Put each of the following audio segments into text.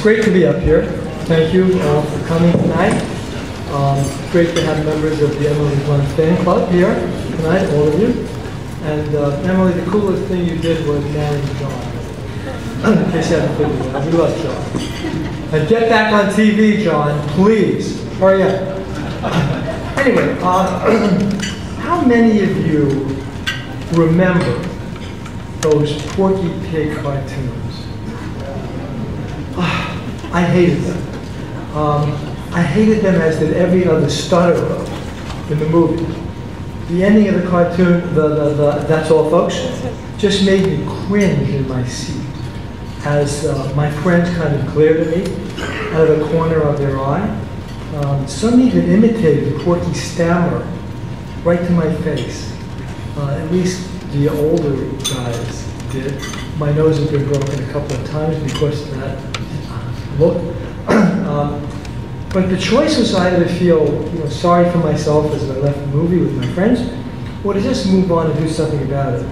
great to be up here. Thank you for coming tonight. Great to have members of the Emily Blunt fan club here tonight, all of you. And Emily, the coolest thing you did was marrying John. In case you haven't figured it out, we love John. And get back on TV, John, please. Hurry up. Anyway, how many of you remember those Porky Pig cartoons? I hated them. I hated them as did every other stutterer in the movie. The ending of the cartoon, That's All Folks, just made me cringe in my seat as my friends kind of glared at me out of the corner of their eye. Some even imitated Porky stammer right to my face. At least the older guys did. My nose has been broken a couple of times because of that look. But the choice was either to feel sorry for myself as I left the movie with my friends, or to just move on and do something about it.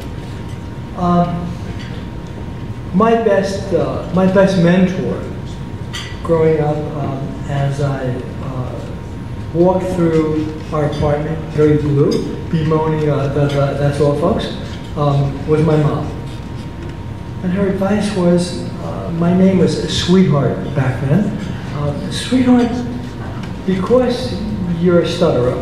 My best mentor growing up, as I walked through our apartment, very blue, bemoaning That's All Folks, was my mom. And her advice was, my name was Sweetheart back then. Sweetheart, because you're a stutterer,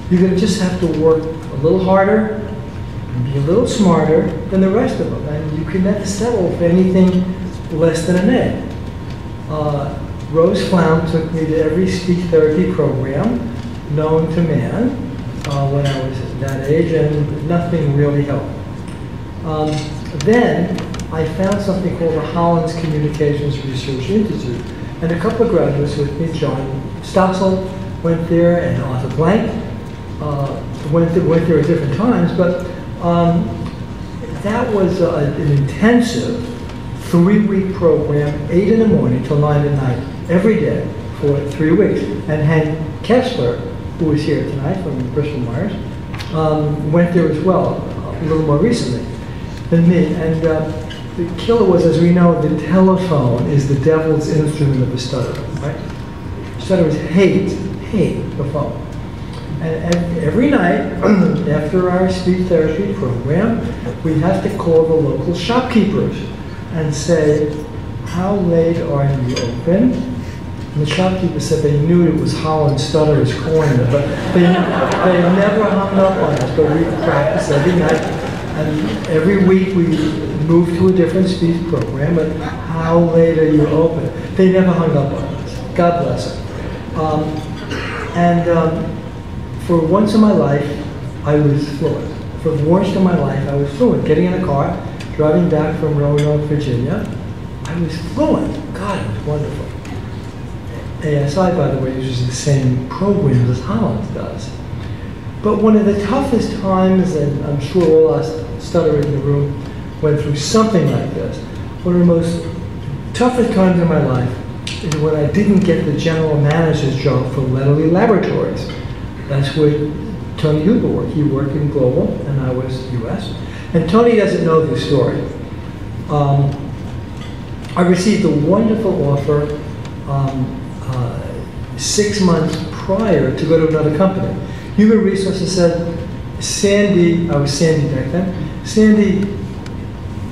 you're going to just have to work a little harder and be a little smarter than the rest of them. And you can never settle for anything less than an A. Rose Flaum took me to every speech therapy program known to man when I was that age, and nothing really helped. Then I found something called the Hollins Communications Research Institute, and a couple of graduates with me, John Stossel went there, and Arthur Blank went there at different times, but that was an intensive 3-week program, 8 in the morning till 9 at night, every day for 3 weeks. And Hank Kessler, who was here tonight from Bristol Myers, went there as well, a little more recently than me. And the killer was, as we know, the telephone is the devil's instrument of the stutterer, right? Stutterers hate the phone. And every night, after our speech therapy program, we have to call the local shopkeepers and say, how late are you open? And the shopkeeper said they knew it was Holland Stutterer's Corner, but they never hung up on us, but we practiced every night. And every week we moved to a different speech program, but how late are you open? They never hung up on us. God bless them. For once in my life, I was fluent. For once in my life, I was fluent. Getting in a car, driving back from Roanoke, Virginia, I was fluent. God, it was wonderful. ASI, by the way, uses the same programs as Holland does. But one of the toughest times, and I'm sure all us stutterers in the room went through something like this, one of the most toughest times in my life is when I didn't get the general manager's job for Letterly Laboratories. That's where Tony Huber worked. He worked in global, and I was US. And Tony doesn't know this story. I received a wonderful offer 6 months prior to go to another company. Human Resources said, Sandy, I was Sandy back then, Sandy,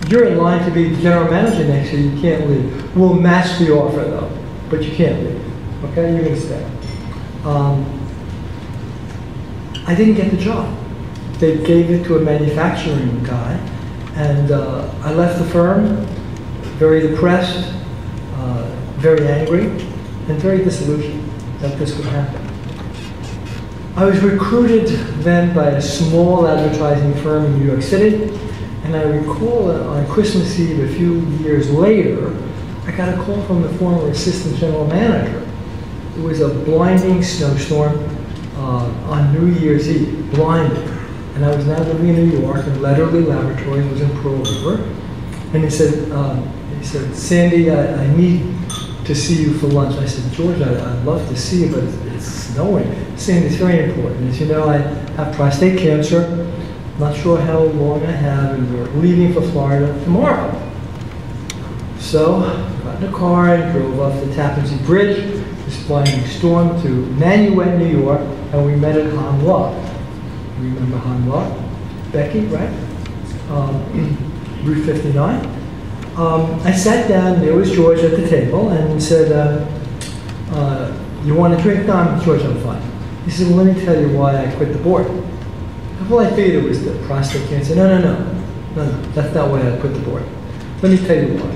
you're in line to be the general manager next year, you can't leave. We'll match the offer though, but you can't leave, okay? You're gonna stay. I didn't get the job. They gave it to a manufacturing guy, and I left the firm very depressed, very angry, and very disillusioned that this would happen. I was recruited then by a small advertising firm in New York City, and I recall on Christmas Eve a few years later, I got a call from the former assistant general manager. It was a blinding snowstorm on New Year's Eve, blinding. And I was now living in New York, and Letterly Laboratories was in Pearl River. And he said, Sandy, I need to see you for lunch. I said, George, I'd love to see you, but it's snowing. Sandy, it's very important. As you know, I have prostate cancer. Not sure how long I have, and we're leaving for Florida tomorrow. So, got got in the car and drove off the Tappan Zee Bridge, this blinding storm, to Nanuet, New York, and we met at Han Law. You remember Han Law? Becky, right? Route 59. I sat down, there was George at the table, and said, you want a drink? No, George, I'm fine. He said, well, let me tell you why I quit the board. Well, I figured it was the prostate cancer. No, that's not why I quit the board. Let me tell you why.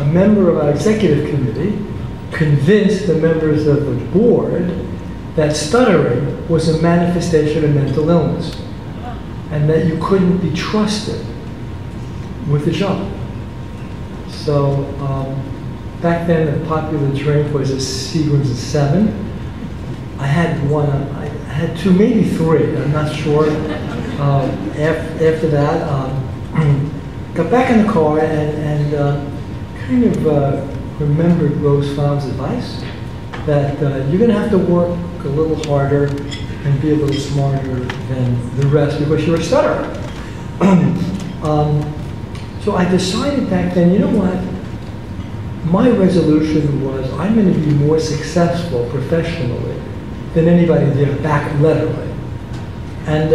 A member of our executive committee convinced the members of the board that stuttering was a manifestation of mental illness and that you couldn't be trusted with the job. So back then the popular drink was a Seagram's 7. I had one, I had two, maybe three, I'm not sure. After that, got back in the car and kind of remembered Rose Flaum's advice that you're going to have to work a little harder and be a little smarter than the rest because you're a stutterer. So I decided back then, you know what? My resolution was I'm going to be more successful professionally than anybody there back literally. And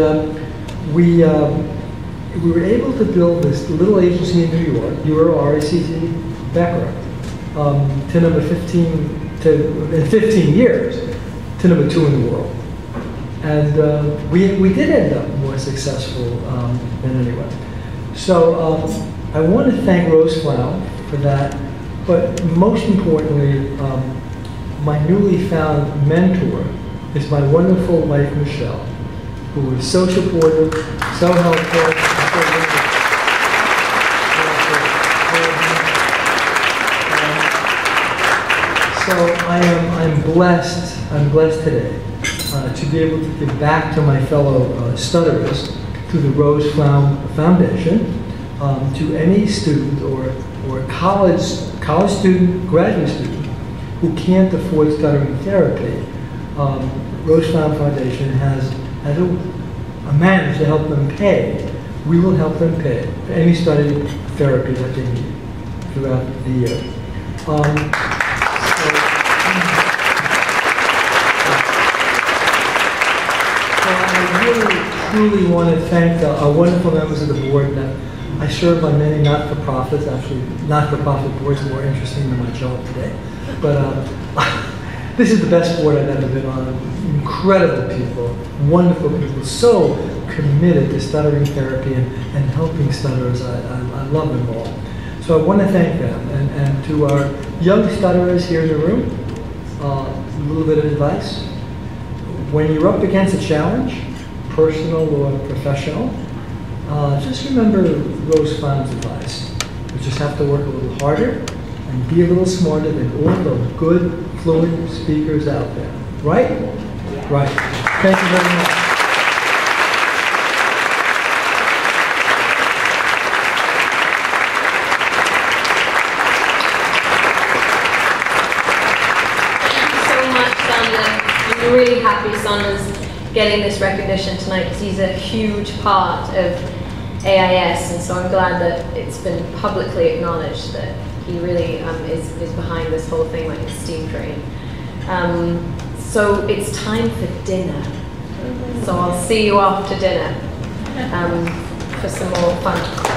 we were able to build this little agency in New York, URRACT Becker, to number 15, in 15 years, to number 2 in the world. And we did end up more successful than anyone. So I want to thank Rose Flaum for that, but most importantly, my newly found mentor is my wonderful wife, Michelle, who is so supportive, so helpful. So I'm blessed today to be able to give back to my fellow stutterers through the Rose Flaum Foundation, to any student or college student, graduate student who can't afford stuttering therapy. Rose Flaum Foundation has a managed to help them pay. We will help them pay for any study therapy that they need throughout the year. I really, truly want to thank our wonderful members of the board. I serve on many not-for-profits. Actually, not-for-profit boards are more interesting than my job today. But this is the best board I've ever been on. Incredible people, wonderful people, so committed to stuttering therapy and helping stutterers. I love them all. So I want to thank them. And to our young stutterers here in the room, a little bit of advice. When you're up against a challenge, personal or professional, just remember Rose Flaum's advice. You just have to work a little harder and be a little smarter than all the good, fluent speakers out there. Right? Yeah. Right. Thank you very much. I'm really happy Sonner's getting this recognition tonight because he's a huge part of AIS, and so I'm glad that it's been publicly acknowledged that he really is behind this whole thing like a steam train. So it's time for dinner. So I'll see you off to dinner for some more fun.